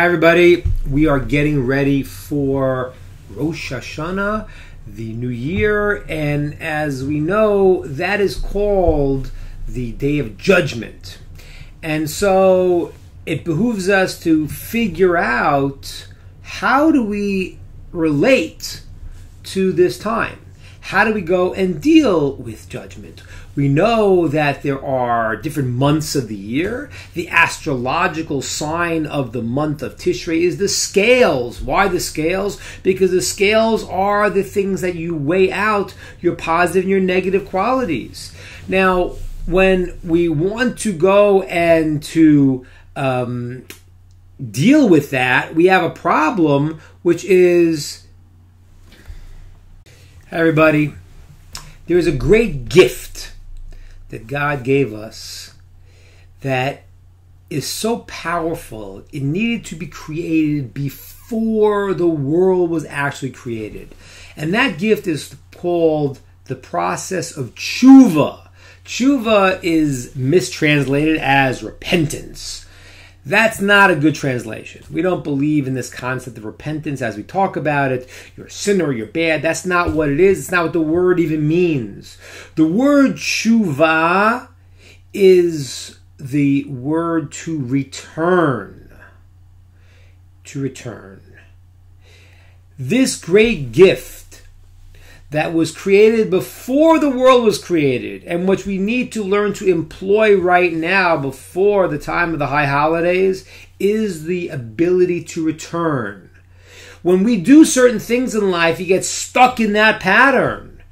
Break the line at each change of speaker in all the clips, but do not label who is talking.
Hi everybody, we are getting ready for Rosh Hashanah, the new year, and as we know, that is called the Day of Judgment. And so it behooves us to figure out, how do we relate to this time? How do we go and deal with judgment? We know that there are different months of the year. The astrological sign of the month of Tishrei is the scales. Why the scales? Because the scales are the things that you weigh out your positive and your negative qualities. Now, when we want to go and to deal with that, we have a problem, which is, everybody, there is a great gift that God gave us that is so powerful. It needed to be created before the world was actually created. And that gift is called the process of tshuva. Tshuva is mistranslated as repentance. That's not a good translation. We don't believe in this concept of repentance as we talk about it. You're a sinner or you're bad. That's not what it is. It's not what the word even means. The word tshuva is the word to return. To return. This great gift that was created before the world was created, and which we need to learn to employ right now before the time of the high holidays, is the ability to return. When we do certain things in life, you get stuck in that pattern,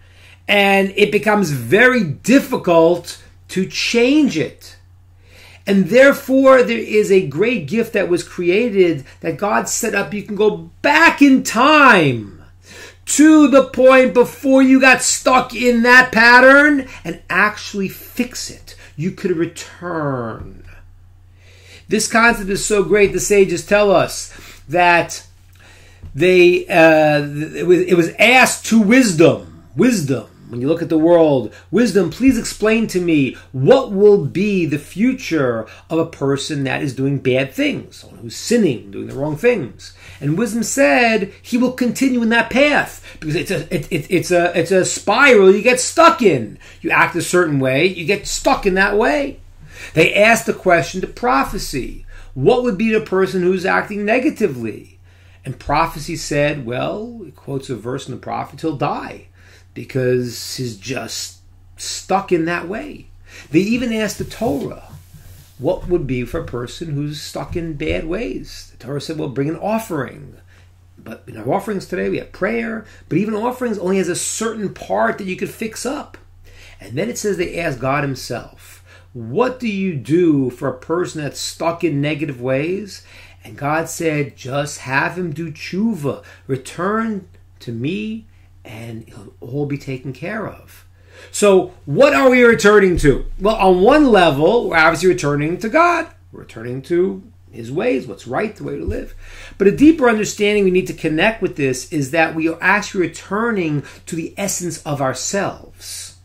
and it becomes very difficult to change it. And therefore, there is a great gift that was created that God set up. You can go back in time to the point before you got stuck in that pattern and actually fix it. You could return. This concept is so great. The sages tell us that it was asked to wisdom. When you look at the world, wisdom, please explain to me what will be the future of a person that is doing bad things, someone who's sinning, doing the wrong things. And wisdom said he will continue in that path because it's a spiral you get stuck in. You act a certain way, you get stuck in that way. They asked the question to prophecy: what would be the person who's acting negatively? And prophecy said, well, it quotes a verse in the prophet, he'll die, because he's just stuck in that way. They even asked the Torah, what would be for a person who's stuck in bad ways? The Torah said, well, bring an offering. But in our offerings today, we have prayer, but even offerings only has a certain part that you could fix up. And then it says they asked God himself, what do you do for a person that's stuck in negative ways? And God said, just have him do tshuva, return to me, and it'll all be taken care of. So what are we returning to? Well, on one level, we're obviously returning to God. We're returning to his ways, what's right, the way to live. But a deeper understanding we need to connect with this is that we are actually returning to the essence of ourselves.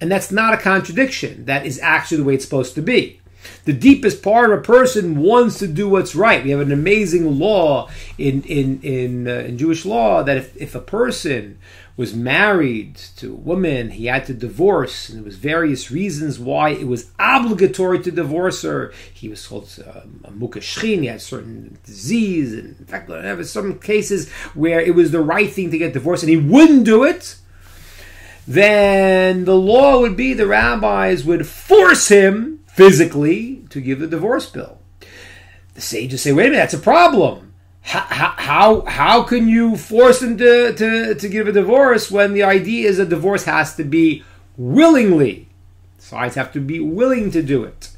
And that's not a contradiction. That is actually the way it's supposed to be. The deepest part of a person wants to do what's right. We have an amazing law in Jewish law that if a person was married to a woman, he had to divorce, and there was various reasons why it was obligatory to divorce her. He was called a mukashchin, he had a certain disease, and in fact, there were some cases where it was the right thing to get divorced, and he wouldn't do it. Then the law would be the rabbis would force him physically to give the divorce bill. The sages say, wait a minute, that's a problem. How can you force him to give a divorce when the idea is a divorce has to be willingly? Sides have to be willing to do it.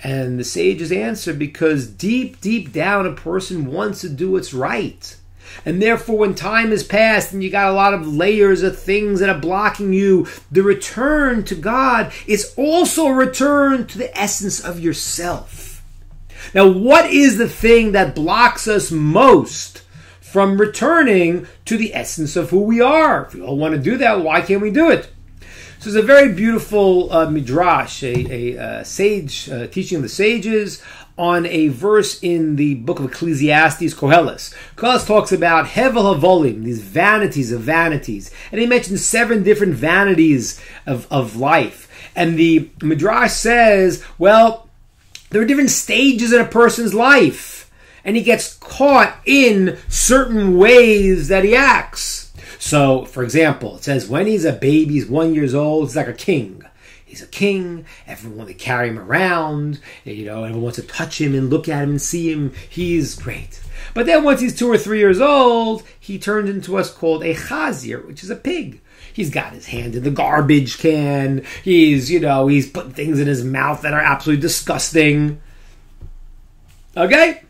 And the sages answer, because deep down a person wants to do what's right. And therefore, when time has passed and you got a lot of layers of things that are blocking you, the return to God is also a return to the essence of yourself. Now, what is the thing that blocks us most from returning to the essence of who we are? If we all want to do that, why can't we do it? So there's a very beautiful midrash, a sage teaching of the sages on a verse in the book of Ecclesiastes, Koheles. Koheles talks about Hevel Havolim, these vanities of vanities. And he mentions 7 different vanities of life. And the Midrash says, well, there are different stages in a person's life. And he gets caught in certain ways that he acts. So, for example, it says when he's a baby, he's 1 year old, he's like a king. He's a king. Everyone wants to carry him around. Everyone wants to touch him and look at him and see him. He's great. But then once he's 2 or 3 years old, he turns into what's called a chazir, which is a pig. He's got his hand in the garbage can. He's putting things in his mouth that are absolutely disgusting. Okay?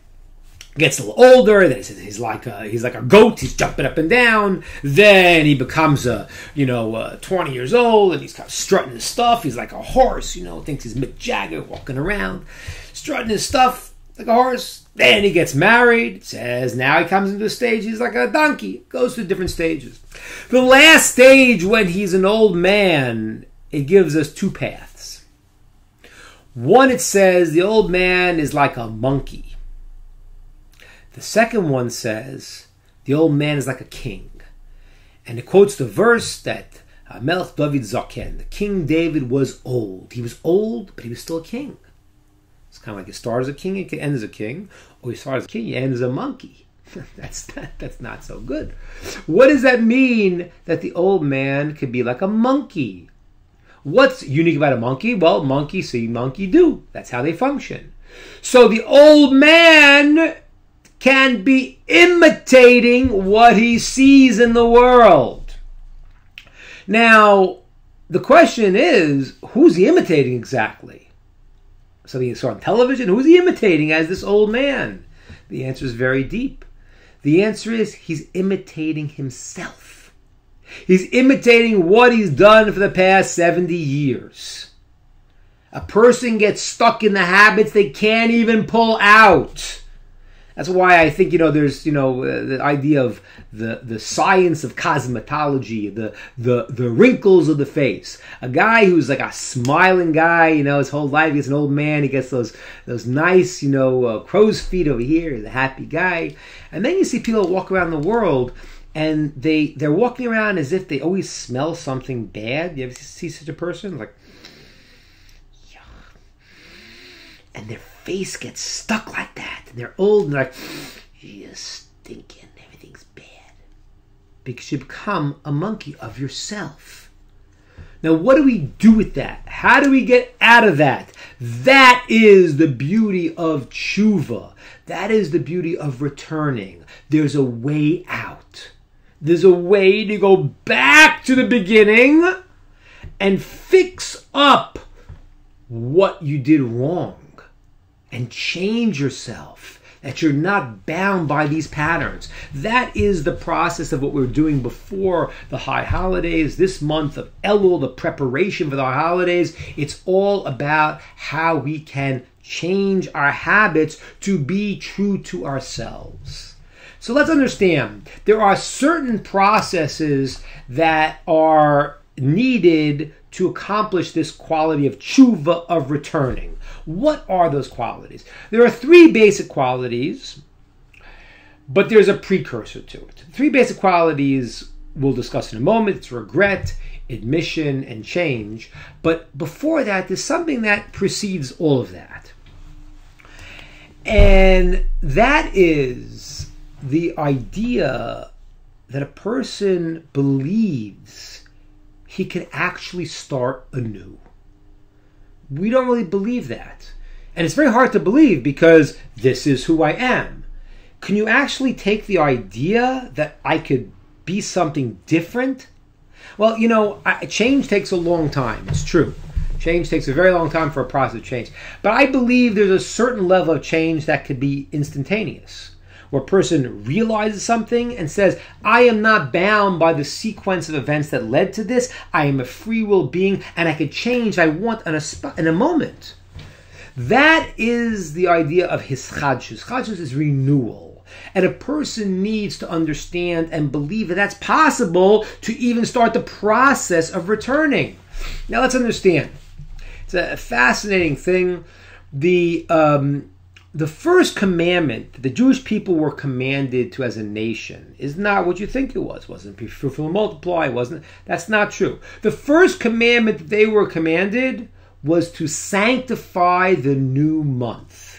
Gets a little older, then he's like a goat, he's jumping up and down. Then he becomes 20 years old, and he's kind of strutting his stuff. He's like a horse, thinks he's Mick Jagger walking around, strutting his stuff like a horse. Then he gets married. It says now he comes into a stage, he's like a donkey. Goes through different stages. The last stage, when he's an old man, it gives us 2 paths. One, it says the old man is like a monkey. The second one says the old man is like a king. And it quotes the verse that Melech David Zaken, the King David, was old. He was old, but he was still a king. It's kind of like you start as a king, you can end as a king, or you start as a king, you end as a monkey. That's not so good. What does that mean that the old man could be like a monkey? What's unique about a monkey? Well, monkey see, monkey do. That's how they function. So the old man can be imitating what he sees in the world. Now, the question is, who's he imitating exactly? Something he saw on television? Who's he imitating as this old man? The answer is very deep. The answer is he's imitating himself. He's imitating what he's done for the past 70 years. A person gets stuck in the habits they can't even pull out. That's why I think, there's, the idea of the science of cosmetology, the wrinkles of the face. A guy who's like a smiling guy, his whole life, he gets an old man, he gets those nice, crow's feet over here, he's a happy guy. And then you see people walk around the world, and they're walking around as if they always smell something bad. You ever see such a person? Like, yeah. And their face gets stuck like that. And they're old and they're like, you're stinking, everything's bad. Because you become a monkey of yourself. Now, what do we do with that? How do we get out of that? That is the beauty of tshuva. That is the beauty of returning. There's a way out. There's a way to go back to the beginning and fix up what you did wrong. And change yourself, that you're not bound by these patterns. That is the process of what we're doing before the high holidays. This month of Elul, the preparation for the high holidays, it's all about how we can change our habits to be true to ourselves. So let's understand, there are certain processes that are needed to accomplish this quality of tshuva, of returning. What are those qualities? There are 3 basic qualities, but there's a precursor to it. 3 basic qualities we'll discuss in a moment. It's regret, admission, and change. But before that, there's something that precedes all of that. And that is the idea that a person believes he can actually start anew. We don't really believe that. And it's very hard to believe because this is who I am. Can you actually take the idea that I could be something different? Well, change takes a long time. It's true. Change takes a very long time for a process of change. But I believe there's a certain level of change that could be instantaneous, where a person realizes something and says, I am not bound by the sequence of events that led to this. I am a free will being, and I can change I want in a moment. That is the idea of hischadshus. Hischadshus is renewal. And a person needs to understand and believe that that's possible to even start the process of returning. Now let's understand. It's a fascinating thing. the first commandment that the Jewish people were commanded to as a nation is not what you think it was. It wasn't be fruitful and multiply. That's not true. The first commandment that they were commanded was to sanctify the new month.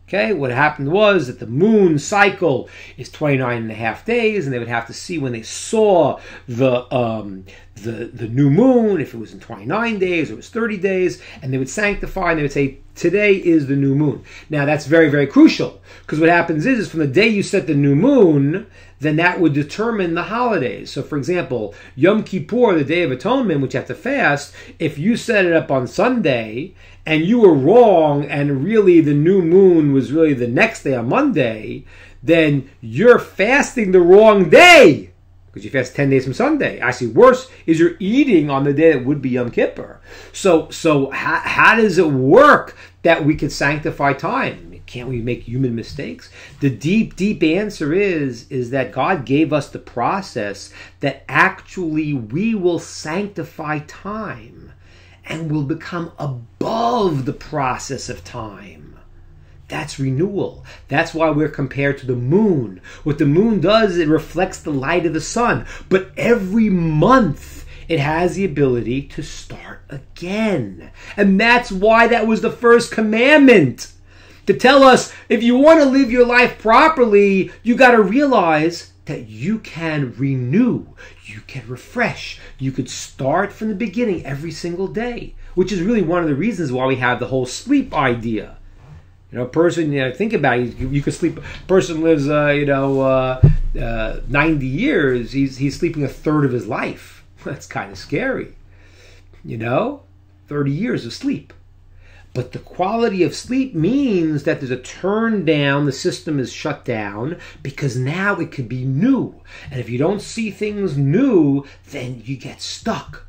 Okay, what happened was that the moon cycle is 29 and a half days, and they would have to see when they saw the new moon, if it was in 29 days or it was 30 days, and they would sanctify, and they would say, today is the new moon. Now, that's very, very crucial, because what happens is from the day you set the new moon, then that would determine the holidays. So, for example, Yom Kippur, the Day of Atonement, which you have to fast, if you set it up on Sunday, and you were wrong, and really the new moon was really the next day on Monday, then you're fasting the wrong day, because you fast 10 days from Sunday. Actually, worse is you're eating on the day that would be Yom Kippur. So how does it work that we could sanctify time? Can't we make human mistakes? The deep answer is that God gave us the process that actually we will sanctify time and will become above the process of time. That's renewal. That's why we're compared to the moon. What the moon does, it reflects the light of the sun. But every month, it has the ability to start again. And that's why that was the first commandment. To tell us, if you want to live your life properly, you got to realize that you can renew, you can refresh, you could start from the beginning every single day, which is really one of the reasons why we have the whole sleep idea. You know, a person, think about it, you could sleep, a person lives, 90 years, he's sleeping a third of his life. That's kind of scary. 30 years of sleep. But the quality of sleep means that there's a turn down, the system is shut down, because now it could be new. And if you don't see things new, then you get stuck.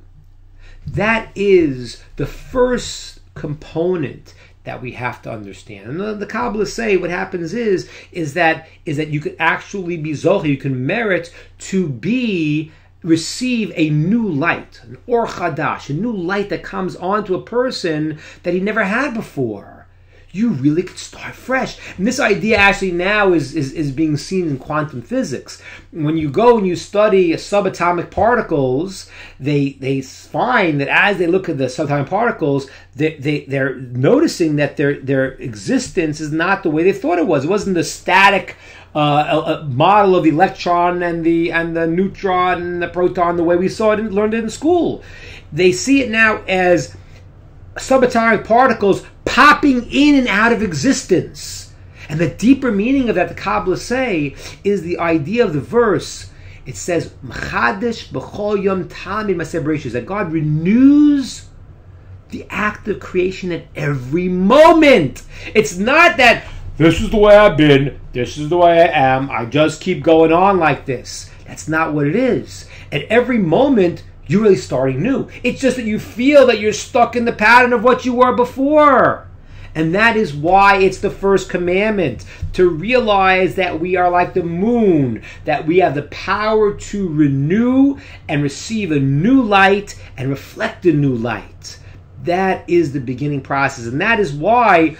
That is the first component that we have to understand. And the Kabbalists say what happens is that you could actually be zoche, you can merit to receive a new light, an or chadash, a new light that comes onto a person that he never had before. You really could start fresh. And this idea actually now is being seen in quantum physics. When you go and you study subatomic particles, they find that as they look at the subatomic particles, they're noticing that their existence is not the way they thought it was. It wasn't the static a model of the electron and the neutron and the proton the way we saw it and learned it in school. They see it now as subatomic particles popping in and out of existence. And the deeper meaning of that, the Kabbalists say, is the idea of the verse. It says, M'chadesh b'chol yom tamid ma'aseh bereshis, that God renews the act of creation at every moment. It's not that this is the way I've been, this is the way I am, I just keep going on like this. That's not what it is. At every moment, you're really starting new. It's just that you feel that you're stuck in the pattern of what you were before. And that is why it's the first commandment, to realize that we are like the moon, that we have the power to renew and receive a new light and reflect a new light. That is the beginning process. And that is why,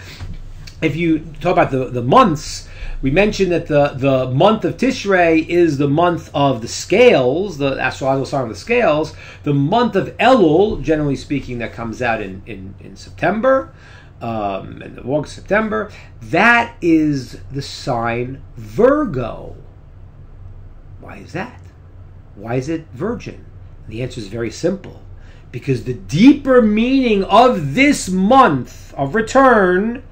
if you talk about the months, we mentioned that the month of Tishrei is the month of the scales, the astrological sign of the scales. The month of Elul, generally speaking, that comes out in September, in August, September, that is the sign Virgo. Why is that? Why is it Virgin? The answer is very simple. Because the deeper meaning of this month of return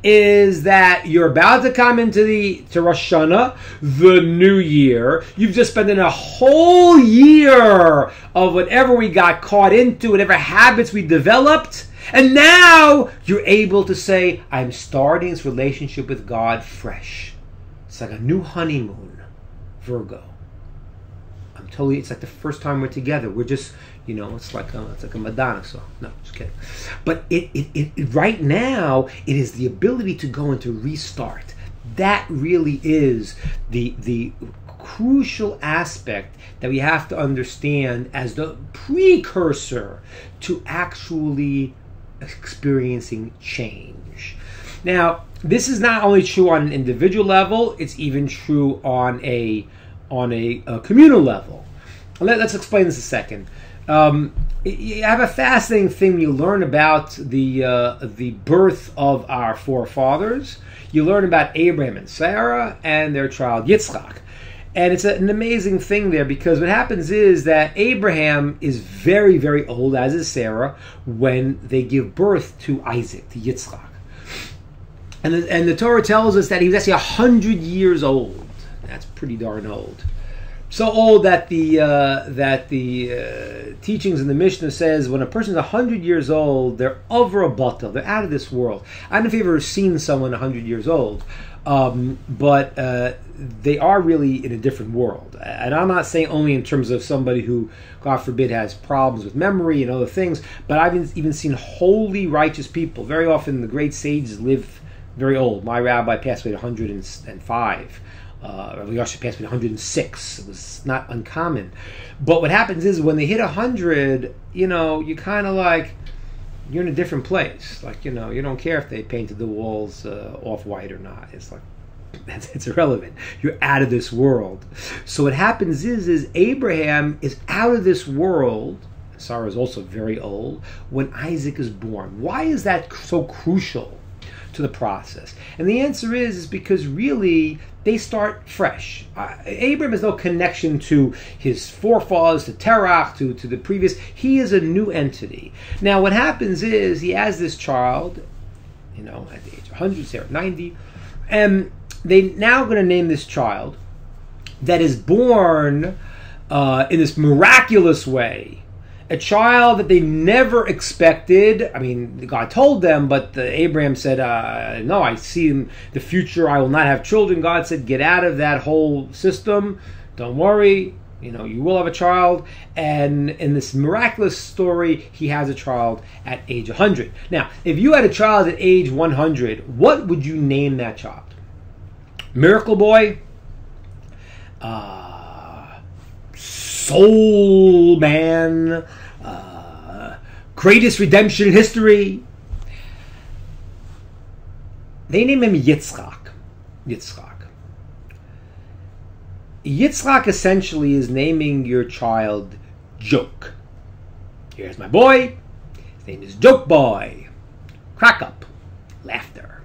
is that you're about to come into to Rosh Hashanah, the new year. You've just spent a whole year of whatever we got caught into, whatever habits we developed, and now you're able to say, I'm starting this relationship with God fresh. It's like a new honeymoon, Virgo. It's like the first time we're together. We're just, it's like a Madonna song. No, just kidding. But it right now, it is the ability to go and to restart. That really is the crucial aspect that we have to understand as the precursor to actually experiencing change. Now, this is not only true on an individual level; it's even true on a communal level. Let's explain this a second. You have a fascinating thing when you learn about the birth of our forefathers. You learn about Abraham and Sarah and their child Yitzchak. And it's an amazing thing there, because what happens is that Abraham is very, very old, as is Sarah, when they give birth to Isaac, to Yitzchak. And the Torah tells us that he was actually 100 years old. That's pretty darn old. So old that the teachings in the Mishnah says when a person is 100 years old, they're over a batel, they're out of this world. I don't know if you've ever seen someone 100 years old, but they are really in a different world. And I'm not saying only in terms of somebody who, God forbid, has problems with memory and other things, but I've even seen holy, righteous people. Very often the great sages live very old. My rabbi passed away at 105. Rabbi Yosha passed away at 106. It was not uncommon. But what happens is when they hit 100, you kind of like, you're in a different place. Like, you don't care if they painted the walls off-white or not. It's like, it's irrelevant. You're out of this world. So what happens is Abraham is out of this world. Sarah is also very old when Isaac is born. Why is that so crucial to the process? And the answer is because really they start fresh. Abraham has no connection to his forefathers, to Terach, to the previous. He is a new entity. Now what happens is he has this child, at the age of 100, Sarah 90, and they now going to name this child that is born in this miraculous way. A child that they never expected. I mean, God told them, but Abraham said, no, I see in the future I will not have children. God said, get out of that whole system. Don't worry. You will have a child. And in this miraculous story, he has a child at age 100. Now, if you had a child at age 100, what would you name that child? Miracle Boy? Soul Man, greatest redemption in history. They name him Yitzchak. Yitzchak essentially is naming your child Joke. Here's my boy. His name is Joke Boy. Crack up. Laughter.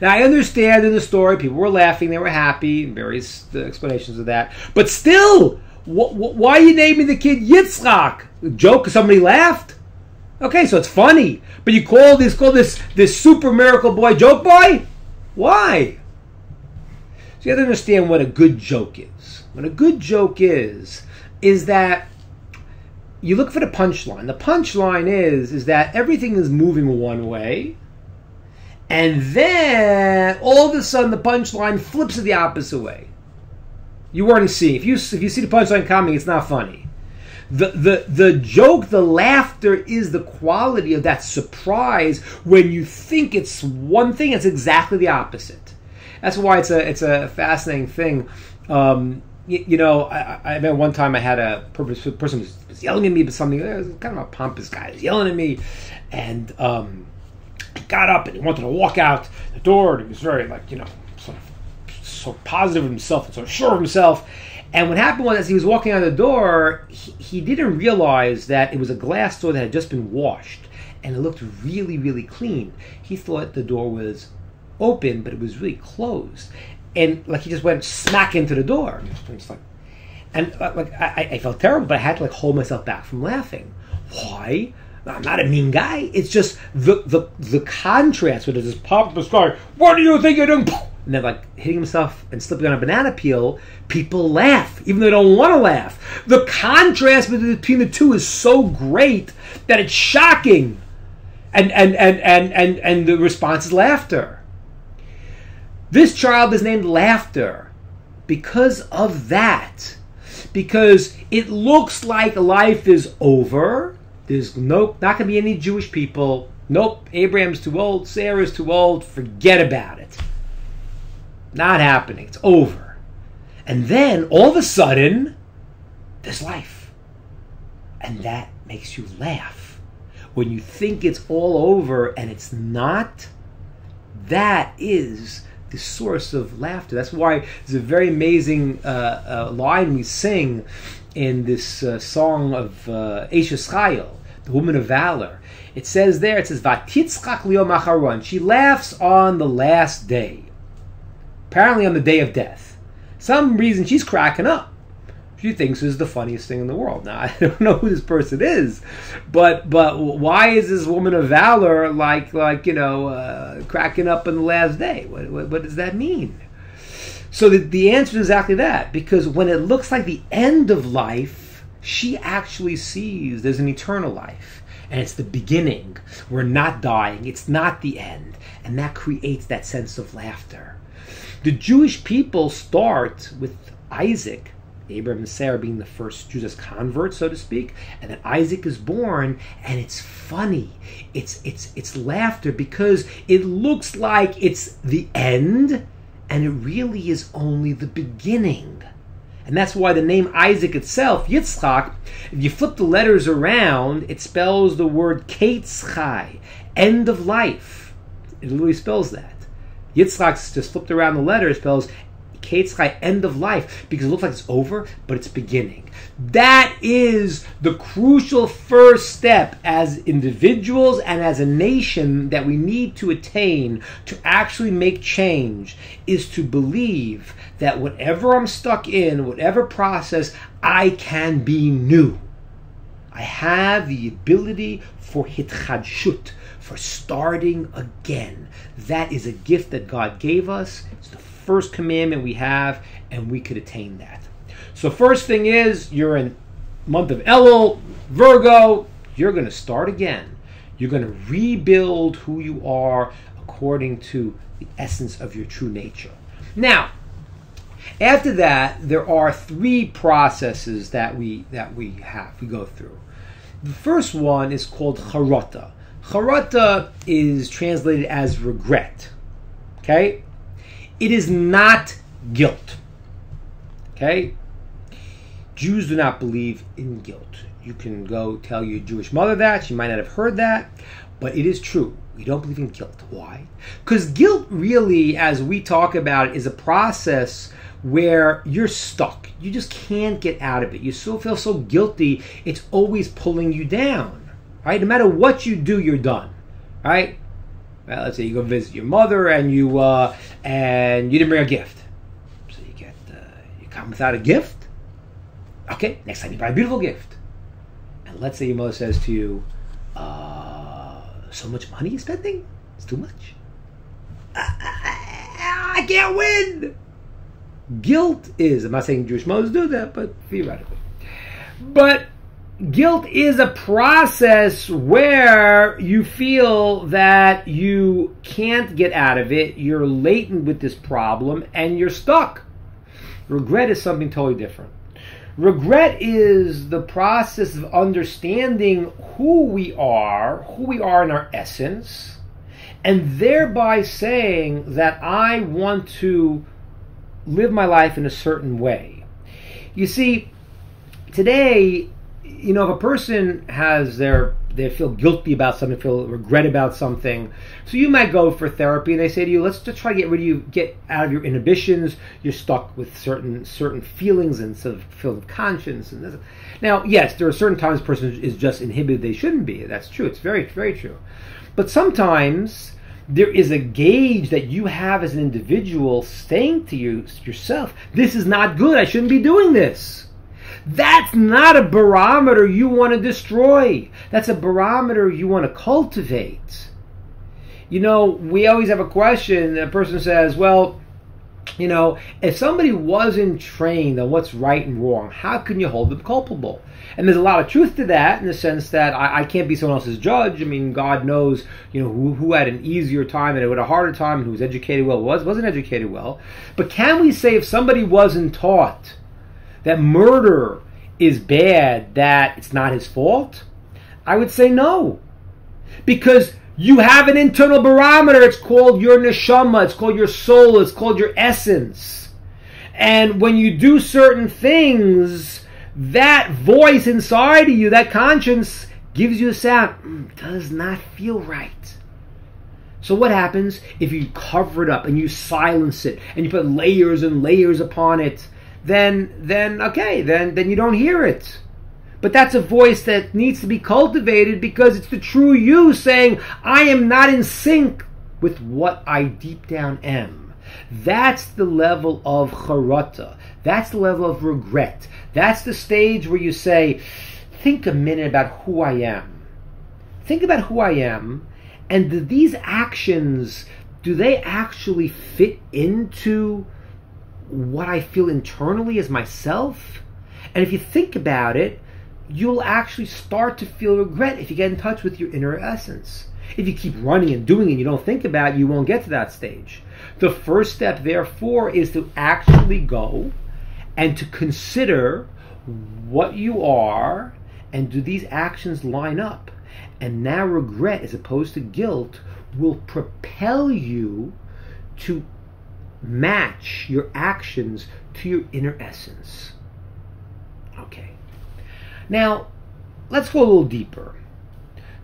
Now, I understand in the story people were laughing, they were happy, various explanations of that. But still, why are you naming the kid Yitzchak? Joke? Somebody laughed? Okay, so it's funny. But you call this super miracle boy Joke Boy? Why? So you have to understand what a good joke is. What a good joke is that you look for the punchline. The punchline is that everything is moving one way, and then all of a sudden the punchline flips it the opposite way. You weren't seeing. If you see the punchline coming, it's not funny. The joke, the laughter is the quality of that surprise when you think it's one thing, it's exactly the opposite. That's why it's a fascinating thing. I remember one time I had a person was yelling at me about something. It was kind of a pompous guy. He was yelling at me, and he got up and he wanted to walk out the door, and he was very sort of so positive of himself and so sure of himself. And what happened was, as he was walking out the door, he didn't realize that it was a glass door that had just been washed, and it looked really, really clean. He thought the door was open, but it was really closed, and he just went smack into the door. I felt terrible, but I had to hold myself back from laughing. Why? I'm not a mean guy. It's just the contrast with this pompous guy. What do you think you're doing? And then hitting himself and slipping on a banana peel, people laugh, even though they don't want to laugh. The contrast between the two is so great that it's shocking. And the response is laughter. This child is named Laughter because of that. Because it looks like life is over. There's not going to be any Jewish people. Nope, Abraham's too old, Sarah's too old, forget about it. Not happening. It's over. And then, all of a sudden, there's life. And that makes you laugh. When you think it's all over and it's not, That is the source of laughter. That's why there's a very amazing line we sing in this song of Eshes Chayil, the woman of valor. It says there, Vatitzchak liyom acharon. She laughs on the last day. Apparently on the day of death. Some reason she's cracking up. She thinks this is the funniest thing in the world. Now, I don't know who this person is, but why is this woman of valor cracking up on the last day? What does that mean? So the answer is exactly that, because when it looks like the end of life, she actually sees there's an eternal life, and it's the beginning. We're not dying. It's not the end, and that creates that sense of laughter. The Jewish people start with Isaac, Abraham and Sarah being the first Jews converts, so to speak, and then Isaac is born, and it's funny. It's laughter because it looks like it's the end, and it really is only the beginning. And that's why the name Isaac itself, Yitzchak, if you flip the letters around, it spells the word Ketz Chai, end of life. It literally spells that. Yitzchak, just flipped around the letters, spells Ketz Chai, end of life, because it looks like it's over, but it's beginning. That is the crucial first step as individuals and as a nation that we need to attain to actually make change, is to believe that whatever I'm stuck in, whatever process, I can be new. I have the ability for hitchadshut, for starting again. That is a gift that God gave us. It's the first commandment we have, and we could attain that. So first thing is, you're in month of Elul, Virgo, you're going to start again. You're going to rebuild who you are according to the essence of your true nature. Now, after that, there are three processes that we go through. The first one is called charata. Charata is translated as regret. Okay? It is not guilt. Okay? Jews do not believe in guilt. You can go tell your Jewish mother that. She might not have heard that. But it is true. We don't believe in guilt. Why? Because guilt really, as we talk about it, is a process where you're stuck. You just can't get out of it. You still feel so guilty. It's always pulling you down. Right? No matter what you do, you're done. Right? Well, let's say you go visit your mother and you didn't bring a gift. So you come without a gift. Okay, next time you buy a beautiful gift. And let's say your mother says to you, so much money you're spending? It's too much. I can't win. Guilt is, I'm not saying Jewish mothers do that, but theoretically. But guilt is a process where you feel that you can't get out of it, you're latent with this problem, and you're stuck. Regret is something totally different. Regret is the process of understanding who we are in our essence, and thereby saying that I want to live my life in a certain way. You see, today, if a person has they feel guilty about something, feel regret about something, so you might go for therapy and they say to you, let's just try to get out of your inhibitions. You're stuck with certain feelings and sort of feel of conscience. And now, yes, there are certain times a person is just inhibited they shouldn't be. That's true. It's very, very true. But sometimes there is a gauge that you have as an individual saying to yourself, this is not good. I shouldn't be doing this. That's not a barometer you want to destroy. That's a barometer you want to cultivate. We always have a question. A person says, well, if somebody wasn't trained on what's right and wrong, how can you hold them culpable? And there's a lot of truth to that, in the sense that I can't be someone else's judge. I mean, God knows, who had an easier time and who had a harder time, and who was educated well, wasn't educated well. But can we say if somebody wasn't taught that murder is bad, that it's not his fault? I would say no. Because you have an internal barometer. It's called your neshama. It's called your soul. It's called your essence. And when you do certain things, that voice inside of you, that conscience, gives you a sound. Does not feel right. So what happens if you cover it up and you silence it and you put layers and layers upon it? Then you don't hear it. But that's a voice that needs to be cultivated, because it's the true you saying, I am not in sync with what I deep down am. That's the level of charata. That's the level of regret. That's the stage where you say, think a minute about who I am. Think about who I am, and do these actions, do they actually fit into what I feel internally as myself? And if you think about it, you'll actually start to feel regret if you get in touch with your inner essence. If you keep running and doing it and you don't think about it, you won't get to that stage. The first step, therefore, is to actually go and to consider what you are, and do these actions line up? And now regret, as opposed to guilt, will propel you to match your actions to your inner essence. Okay. Now, let's go a little deeper.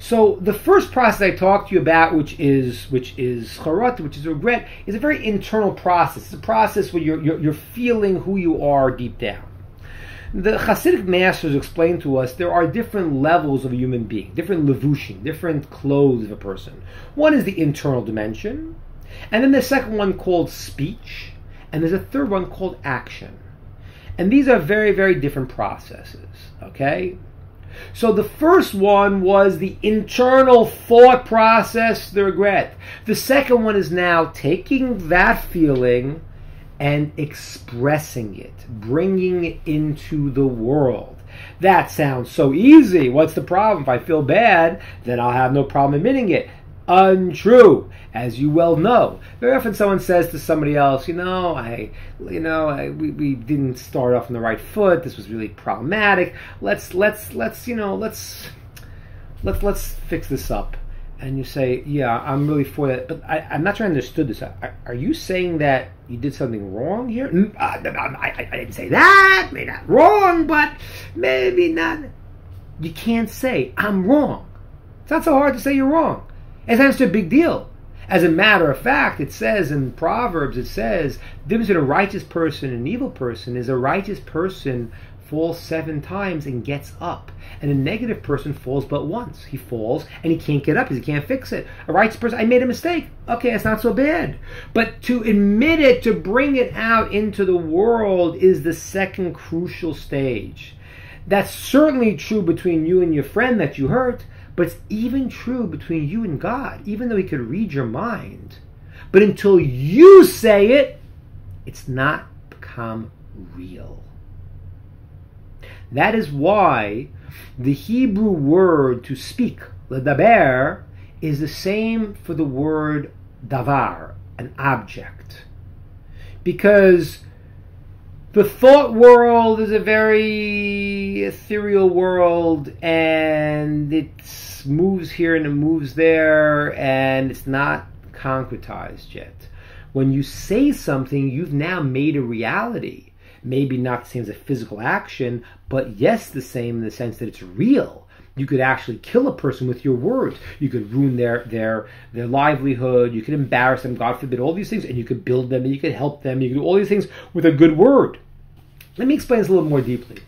So the first process I talked to you about, which is charata, which is regret, is a very internal process. It's a process where you're feeling who you are deep down. The Hasidic masters explain to us there are different levels of a human being, different levushim, different clothes of a person. One is the internal dimension, and then the second one called speech, and there's a third one called action. And these are very, very different processes, okay? So the first one was the internal thought process, the regret. The second one is now taking that feeling and expressing it, bringing it into the world. That sounds so easy. What's the problem? If I feel bad, then I'll have no problem admitting it. Untrue, as you well know. Very often someone says to somebody else, we didn't start off on the right foot. This was really problematic. Let's fix this up. And you say, yeah, I'm really for that, but I'm not sure I understood this. Are you saying that you did something wrong here? I didn't say that. Maybe not wrong, but maybe not. You can't say, I'm wrong. It's not so hard to say you're wrong. It's not a big deal. As a matter of fact, it says in Proverbs, the difference between a righteous person and an evil person is a righteous person falls 7 times and gets up. And a negative person falls but once. He falls and he can't get up because he can't fix it. A righteous person, I made a mistake. Okay, it's not so bad. But to admit it, to bring it out into the world is the second crucial stage. That's certainly true between you and your friend that you hurt, but it's even true between you and God, even though he could read your mind. But until you say it, it's not become real. That is why the Hebrew word to speak, ledaber, is the same for the word davar, an object. Because the thought world is a very ethereal world, and it moves here and it moves there, and it's not concretized yet. When you say something, you've now made a reality. Maybe not the same as a physical action, but yes, the same in the sense that it's real. You could actually kill a person with your words. You could ruin their livelihood. You could embarrass them, God forbid, all these things, and you could build them, and you could help them. You could do all these things with a good word. Let me explain this a little more deeply.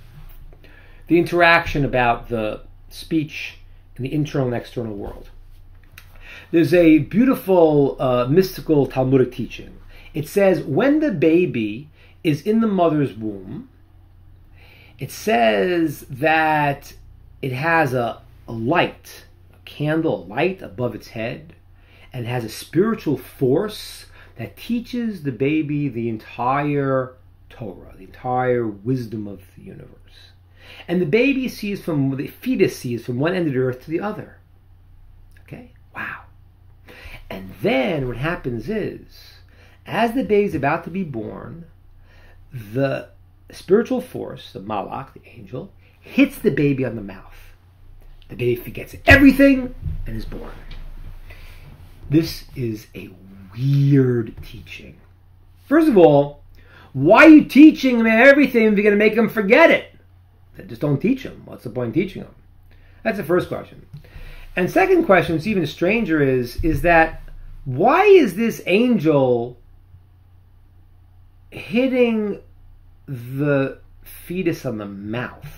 The interaction about the speech and the internal and external world. There's a beautiful mystical Talmudic teaching. It says when the baby is in the mother's womb, it says that it has a light, a candle, a light above its head, and has a spiritual force that teaches the baby the entire Torah, the entire wisdom of the universe. And the fetus sees from one end of the earth to the other. Okay? Wow. And then what happens is, as the baby's about to be born, the spiritual force, the malach, the angel, hits the baby on the mouth. The baby forgets everything and is born. This is a weird teaching. First of all, why are you teaching them everything if you're going to make them forget it? Just don't teach them. What's the point of teaching them? That's the first question. And second question, what's even stranger is that why is this angel hitting the fetus on the mouth?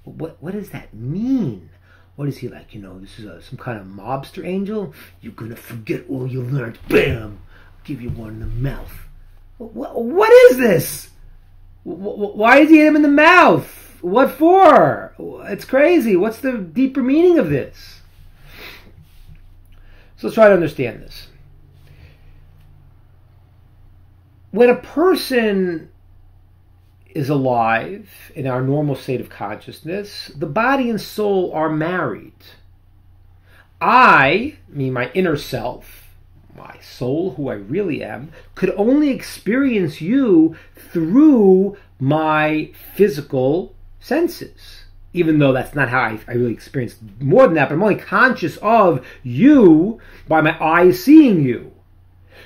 What does that mean? What is he like? This is some kind of mobster angel? You're going to forget all you learned. Bam! I'll give you one in the mouth. What is this? Why is he hit him in the mouth? What for? It's crazy. What's the deeper meaning of this? So let's try to understand this. When a person is alive in our normal state of consciousness, the body and soul are married. I, mean my inner self, my soul, who I really am, could only experience you through my physical senses. Even though that's not how I really experience more than that, but I'm only conscious of you by my eyes seeing you.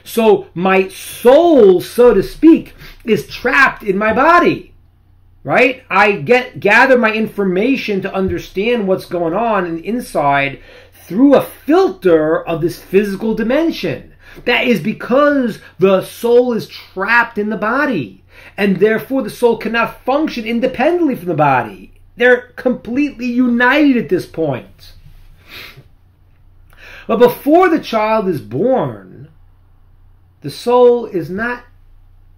So my soul, so to speak, is trapped in my body, right? I gather my information to understand what's going on inside through a filter of this physical dimension. That is because the soul is trapped in the body, and therefore the soul cannot function independently from the body. They're completely united at this point. But before the child is born, the soul is not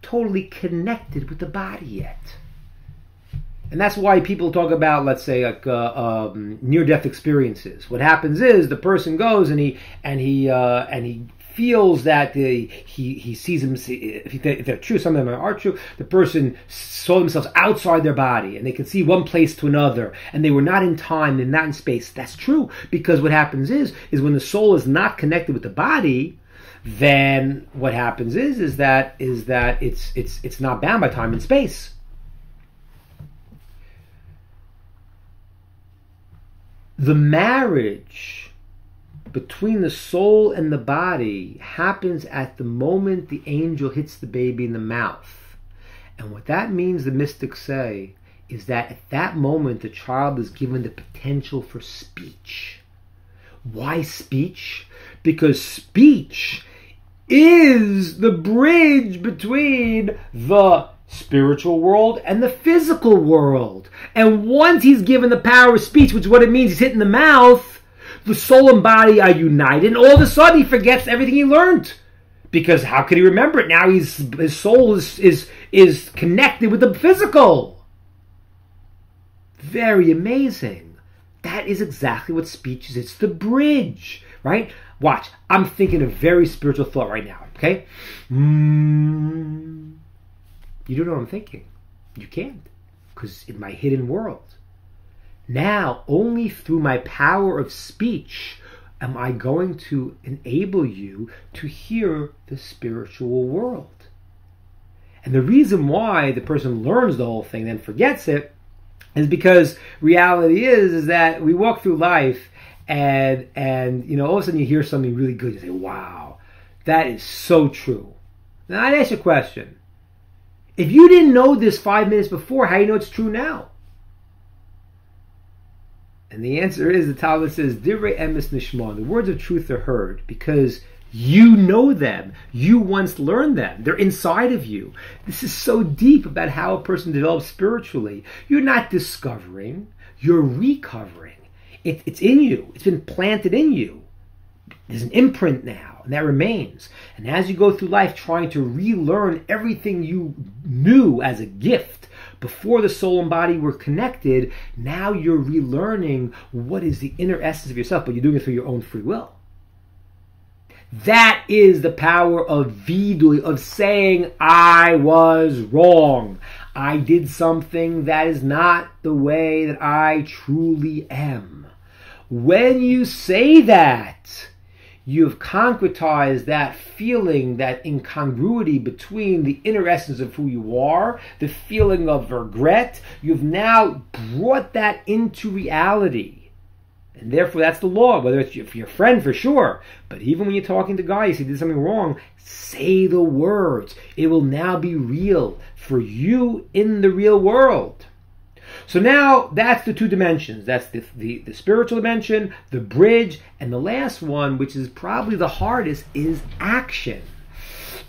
totally connected with the body yet. And that's why people talk about, let's say, like near-death experiences. What happens is the person goes and he feels that he sees them. If they're true, some of them are true. The person saw themselves outside their body, and they can see one place to another, and they were not in time, they're not in space. That's true, because what happens is when the soul is not connected with the body, then what happens is that it's not bound by time and space. The marriage between the soul and the body happens at the moment the angel hits the baby in the mouth. And what that means, the mystics say, is that at that moment the child is given the potential for speech. Why speech? Because speech is the bridge between the spiritual world and the physical world. And once he's given the power of speech, which is what it means, he's hit in the mouth, the soul and body are united, and all of a sudden he forgets everything he learned. Because how could he remember it? Now his soul is connected with the physical. Very amazing. That is exactly what speech is. It's the bridge, right? Watch. I'm thinking a very spiritual thought right now, okay? You don't know what I'm thinking. You can't, because in my hidden world. Now, only through my power of speech am I going to enable you to hear the spiritual world. And the reason why the person learns the whole thing and then forgets it is because reality is that we walk through life and all of a sudden you hear something really good. You say, wow, that is so true. Now, I'd ask you a question. If you didn't know this 5 minutes before, how do you know it's true now? And the answer is, the Talmud says, Divrei emes nishma, the words of truth are heard, because you know them. You once learned them. They're inside of you. This is so deep about how a person develops spiritually. You're not discovering, you're recovering. It's in you. It's been planted in you. There's an imprint now, and that remains. And as you go through life trying to relearn everything you knew as a gift before the soul and body were connected, now you're relearning what is the inner essence of yourself, but you're doing it through your own free will. That is the power of vidui, of saying, I was wrong. I did something that is not the way that I truly am. When you say that, you've concretized that feeling, that incongruity between the inner essence of who you are, the feeling of regret. You've now brought that into reality. And therefore, that's the law, whether it's for your friend, for sure. But even when you're talking to guys who did something wrong, say the words. It will now be real for you in the real world. So now that's the two dimensions. That's the spiritual dimension, the bridge, and the last one, which is probably the hardest, is action.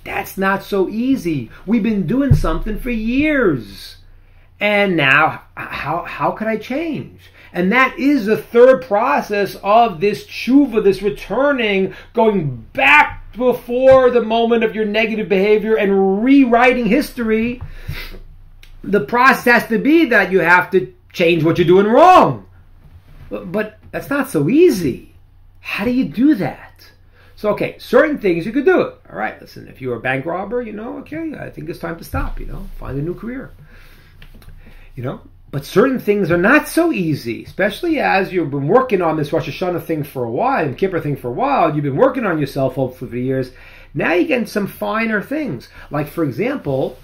That's not so easy. We've been doing something for years. And now, how can I change? And that is the third process of this tshuva, this returning, going back before the moment of your negative behavior and rewriting history. The process has to be that you have to change what you're doing wrong. But that's not so easy. How do you do that? So, okay, certain things you could do it. All right, listen, if you're a bank robber, okay, I think it's time to stop, find a new career. But certain things are not so easy, especially as you've been working on this Rosh Hashanah thing for a while, and Kippur thing for a while. You've been working on yourself, hopefully, for years. Now you get some finer things. Like, for example,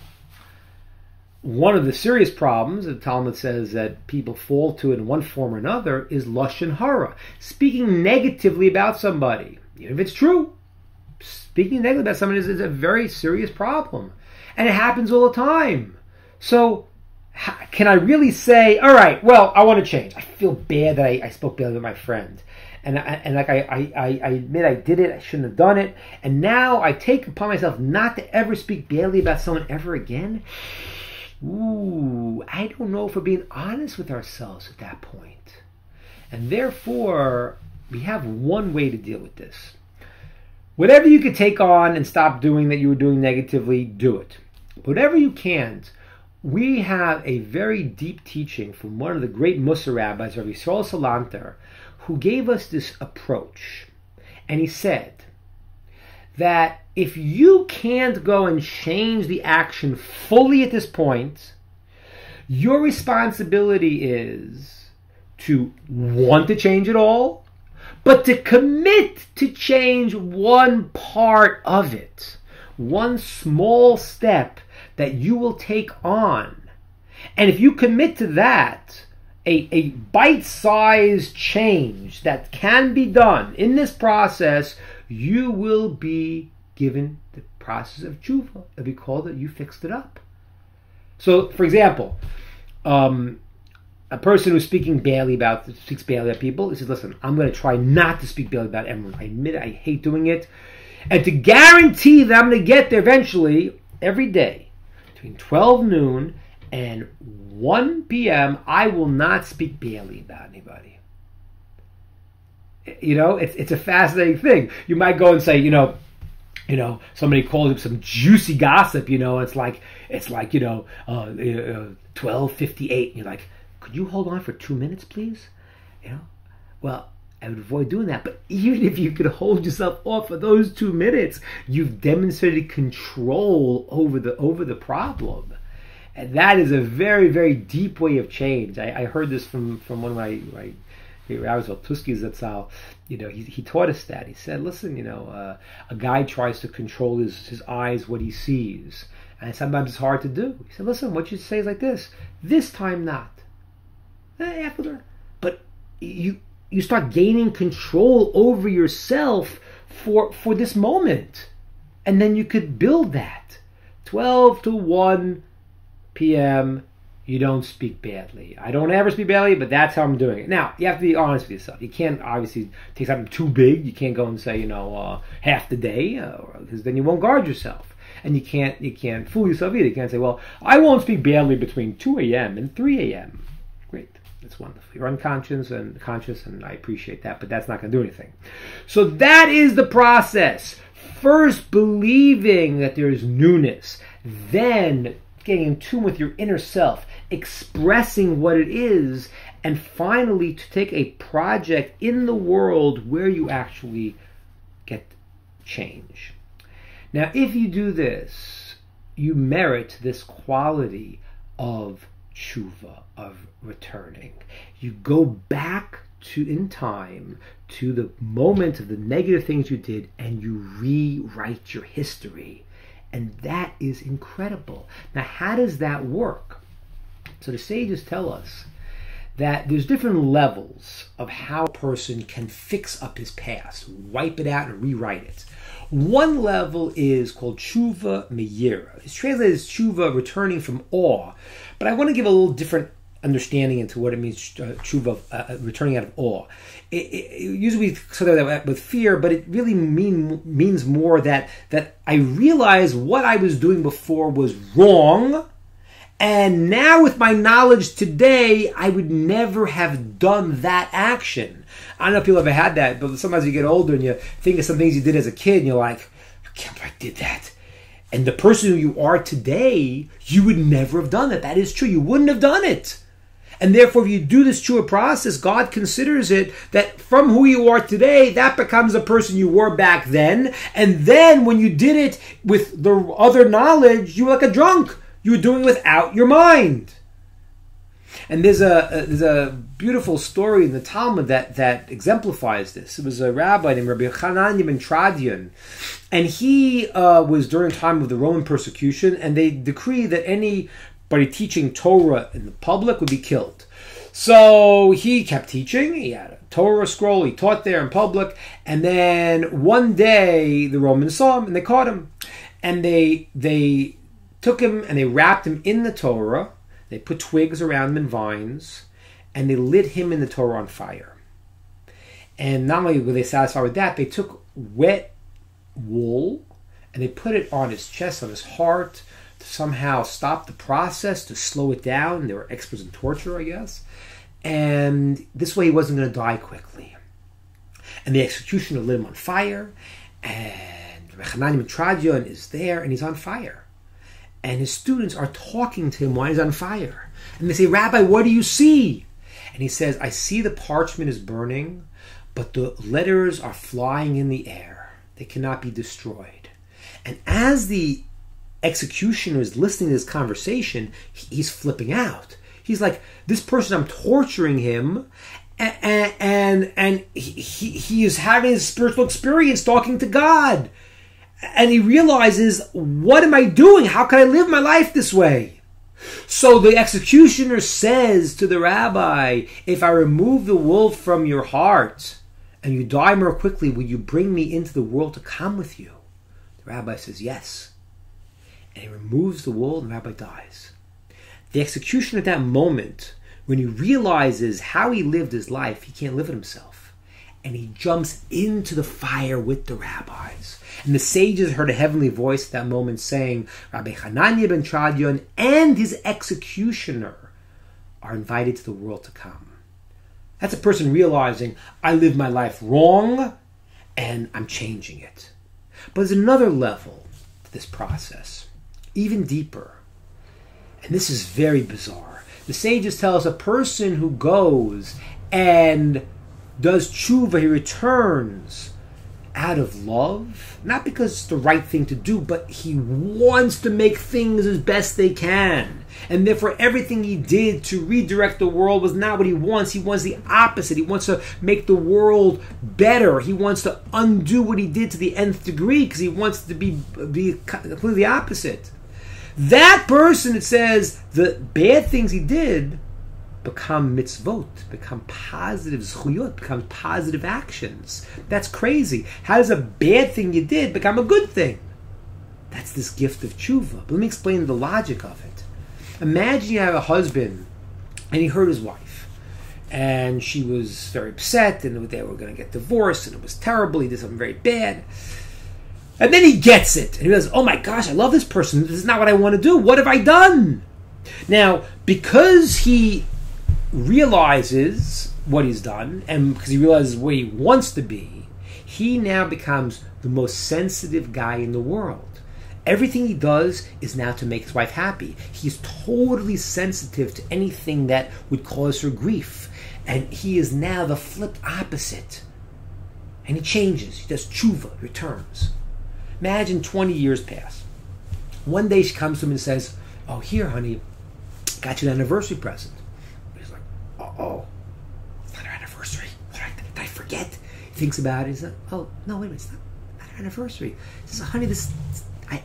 one of the serious problems the Talmud says that people fall to in one form or another is Lashon Hara, speaking negatively about somebody. Even if it's true, speaking negatively about somebody is a very serious problem. And it happens all the time. So, can I really say, all right, well, I want to change. I feel bad that I spoke badly with my friend. And I admit I did it, I shouldn't have done it. And now I take upon myself not to ever speak badly about someone ever again. Ooh, I don't know if we're being honest with ourselves at that point. And therefore, we have one way to deal with this. Whatever you could take on and stop doing that you were doing negatively, do it. Whatever you can't, we have a very deep teaching from one of the great Mussar rabbis, Rabbi Yisrael Salanter, who gave us this approach. And he said that if you can't go and change the action fully at this point, your responsibility is to want to change it all, but to commit to change one part of it, one small step that you will take on. And if you commit to that, a bite-sized change that can be done in this process, you will be given the process of tshuva. It'll be called that you fixed it up. So, for example, a person who's speaks badly about people, he says, listen, I'm going to try not to speak badly about everyone. I admit it, I hate doing it. And to guarantee that I'm going to get there eventually, every day, between 12 noon and 1 p.m., I will not speak badly about anybody. It's a fascinating thing. You might go and say, somebody calls up some juicy gossip, it's like 12:58. You're like, could you hold on for 2 minutes, please? Well, I would avoid doing that. But even if you could hold yourself off for those 2 minutes, you've demonstrated control over the problem. And that is a very, very deep way of change. I heard this from one of my rabbis, Tusky Zatzal. He taught us that. He said, listen, a guy tries to control his eyes, what he sees. And sometimes it's hard to do. He said, listen, what you say is like this time not. But you start gaining control over yourself for this moment. And then you could build that. 12 to 1 p.m., you don't speak badly. I don't ever speak badly, but that's how I'm doing it. Now, you have to be honest with yourself. You can't obviously take something too big. You can't go and say, half the day, because then you won't guard yourself. And you can't fool yourself either. You can't say, well, I won't speak badly between 2 a.m. and 3 a.m. Great. That's wonderful. You're unconscious and conscious, and I appreciate that, but that's not going to do anything. So that is the process. First, believing that there is newness. Then, getting in tune with your inner self, expressing what it is, and finally, to take a project in the world where you actually get change. Now, if you do this, you merit this quality of tshuva, of returning. You go back in time to the moment of the negative things you did, and you rewrite your history. And that is incredible. Now, how does that work? So the sages tell us that there's different levels of how a person can fix up his past, wipe it out and rewrite it. One level is called tshuva meira. It's translated as tshuva, returning from awe. But I want to give a little different understanding into what it means, tshuva, returning out of awe. Usually we sort of that with fear, but it really means more that I realized what I was doing before was wrong, and now with my knowledge today, I would never have done that action. I don't know if you've ever had that, but sometimes you get older and you think of some things you did as a kid, and you're like, I can't believe I did that. And the person who you are today, you would never have done it. That is true. You wouldn't have done it. And therefore, if you do this tshuva process, God considers it that from who you are today, that becomes the person you were back then. And then when you did it with the other knowledge, you were like a drunk. You were doing it without your mind. And there's a beautiful story in the Talmud that exemplifies this. It was a rabbi named Rabbi Hananya ben Tradian, and he was during the time of the Roman persecution, and they decreed that anybody teaching Torah in the public would be killed. So he kept teaching. He had a Torah scroll. He taught there in public, and then one day the Romans saw him and they caught him, and they took him and they wrapped him in the Torah. They put twigs around him and vines, and they lit him in the Torah on fire. And not only were they satisfied with that, they took wet wool and they put it on his chest, on his heart, to somehow stop the process, to slow it down. They were experts in torture, I guess. And this way he wasn't going to die quickly. And the executioner lit him on fire, and Hananya ben Tradian is there, and he's on fire. And his students are talking to him while he's on fire. And they say, Rabbi, what do you see? And he says, I see the parchment is burning, but the letters are flying in the air. They cannot be destroyed. And as the executioner is listening to this conversation, he's flipping out. He's like, this person, I'm torturing him, and he is having a spiritual experience talking to God. And he realizes, what am I doing? How can I live my life this way? So the executioner says to the rabbi, if I remove the wool from your heart and you die more quickly, will you bring me into the world to come with you? The rabbi says, yes. And he removes the wool and the rabbi dies. The executioner at that moment, when he realizes how he lived his life, he can't live it himself. And he jumps into the fire with the rabbis. And the sages heard a heavenly voice at that moment saying, Rabbi Hananya ben Tradian and his executioner are invited to the world to come. That's a person realizing, I lived my life wrong and I'm changing it. But there's another level to this process, even deeper. And this is very bizarre. The sages tell us a person who goes and does tshuva, he returns out of love, not because it's the right thing to do, but he wants to make things as best they can. And therefore everything he did to redirect the world was not what he wants. He wants the opposite. He wants to make the world better. He wants to undo what he did to the nth degree because he wants to be completely opposite. That person, it says, the bad things he did become mitzvot, become positive zchuyot, become positive actions. That's crazy. How does a bad thing you did become a good thing? That's this gift of tshuva. But let me explain the logic of it. Imagine you have a husband and he hurt his wife. And she was very upset and they were going to get divorced and it was terrible. He did something very bad. And then he gets it. And he goes, oh my gosh, I love this person. This is not what I want to do. What have I done? Now, because he realizes what he's done, and because he realizes where he wants to be, he now becomes the most sensitive guy in the world. Everything he does is now to make his wife happy. He's totally sensitive to anything that would cause her grief. And he is now the flip opposite. And he changes. He does tshuva, returns. Imagine 20 years pass. One day she comes to him and says, oh, here, honey, got you an anniversary present. He's like, oh, it's not our anniversary. Did I forget? He thinks about it. He's like, oh, no, wait a minute, it's not our anniversary. He says, honey,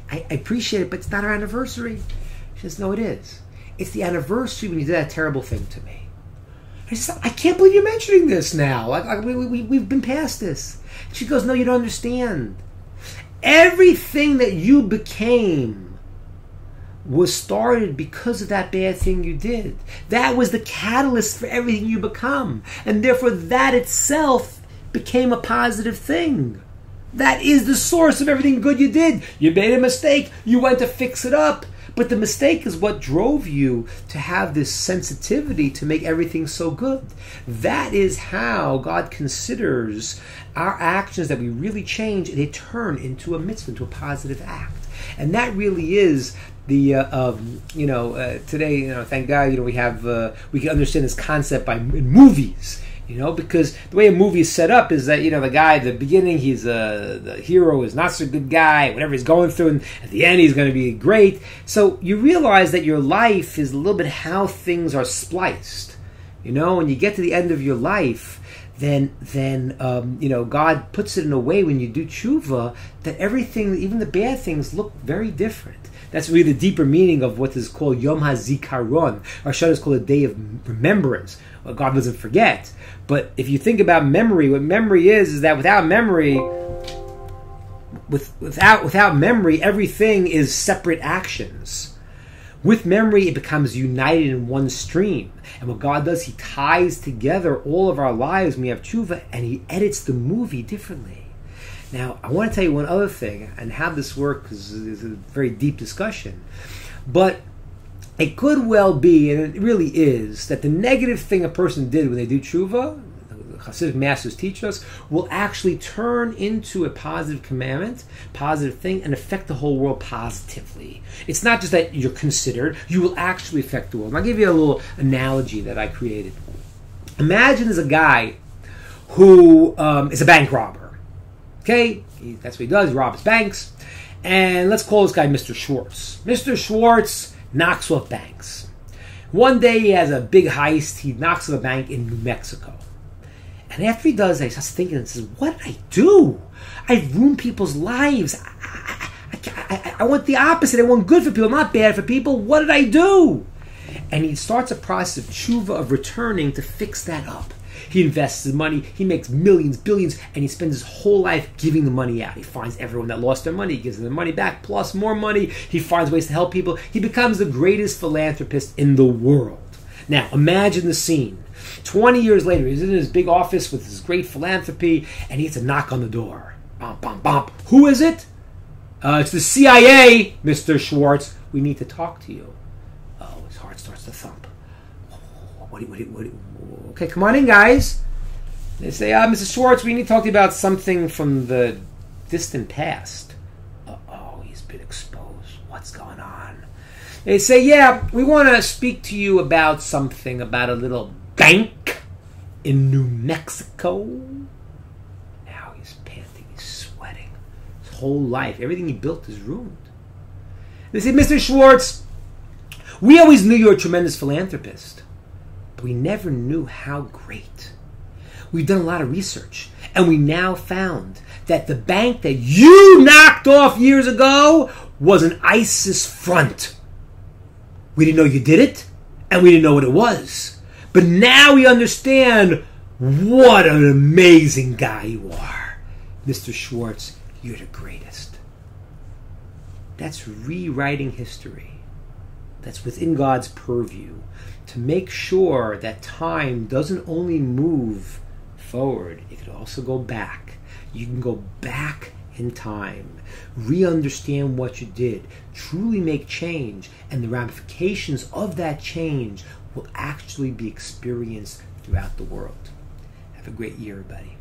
I appreciate it, but it's not our anniversary. She says, no, it is. It's the anniversary when you did that terrible thing to me. I said, I can't believe you're mentioning this now. We've been past this. She goes, no, you don't understand. Everything that you became was started because of that bad thing you did. That was the catalyst for everything you become. And therefore that itself became a positive thing. That is the source of everything good you did. You made a mistake. You went to fix it up. But the mistake is what drove you to have this sensitivity to make everything so good. That is how God considers our actions that we really change, and they turn into a mitzvah, into a positive act. And that really is the today, thank God, we have we can understand this concept in movies. Because the way a movie is set up is that, the guy at the beginning, the hero is not so good guy, whatever he's going through, and at the end he's going to be great. So you realize that your life is a little bit how things are spliced. When you get to the end of your life, then God puts it in a way when you do tshuva that everything, even the bad things, look very different. That's really the deeper meaning of what is called Yom HaZikaron. Rosh Hashanah is called a day of remembrance. Well, God doesn't forget. But if you think about memory, what memory is that without memory, without memory, everything is separate actions. With memory, it becomes united in one stream. And what God does, He ties together all of our lives when we have tshuva, and He edits the movie differently. Now, I want to tell you one other thing, and how this works is a very deep discussion. But it could well be, and it really is, that the negative thing a person did when they do tshuva, the Hasidic masters teach us, will actually turn into a positive commandment, positive thing, and affect the whole world positively. It's not just that you're considered, you will actually affect the world. And I'll give you a little analogy that I created. Imagine there's a guy who is a bank robber. Okay, that's what he does, he robs banks. And let's call this guy Mr. Schwartz. Mr. Schwartz knocks off banks. One day he has a big heist, he knocks off a bank in New Mexico. And after he does that, he starts thinking and says, what did I do? I've ruined people's lives. I want the opposite. I want good for people, not bad for people. What did I do? And he starts a process of tshuva, of returning to fix that up. He invests his money, he makes millions, billions, and he spends his whole life giving the money out. He finds everyone that lost their money, he gives them the money back, plus more money. He finds ways to help people. He becomes the greatest philanthropist in the world. Now, imagine the scene. 20 years later, he's in his big office with his great philanthropy, and he gets a knock on the door. Bump, bump, bump. Who is it? It's the CIA, Mr. Schwartz. We need to talk to you. Oh, his heart starts to thump. Okay, come on in, guys. They say, Mrs. Schwartz, we need to talk to you about something from the distant past. Uh-oh, he's been exposed. What's going on? They say, yeah, we want to speak to you about something, about a little bank in New Mexico. Now he's panting, he's sweating. His whole life, everything he built is ruined. They say, Mr. Schwartz, we always knew you were a tremendous philanthropist. But we never knew how great. We've done a lot of research, and we now found that the bank that you knocked off years ago was an ISIS front. We didn't know you did it, and we didn't know what it was. But now we understand what an amazing guy you are. Mr. Schwartz, you're the greatest. That's rewriting history. That's within God's purview, to make sure that time doesn't only move forward, it can also go back. You can go back in time, re-understand what you did, truly make change, and the ramifications of that change will actually be experienced throughout the world. Have a great year, everybody.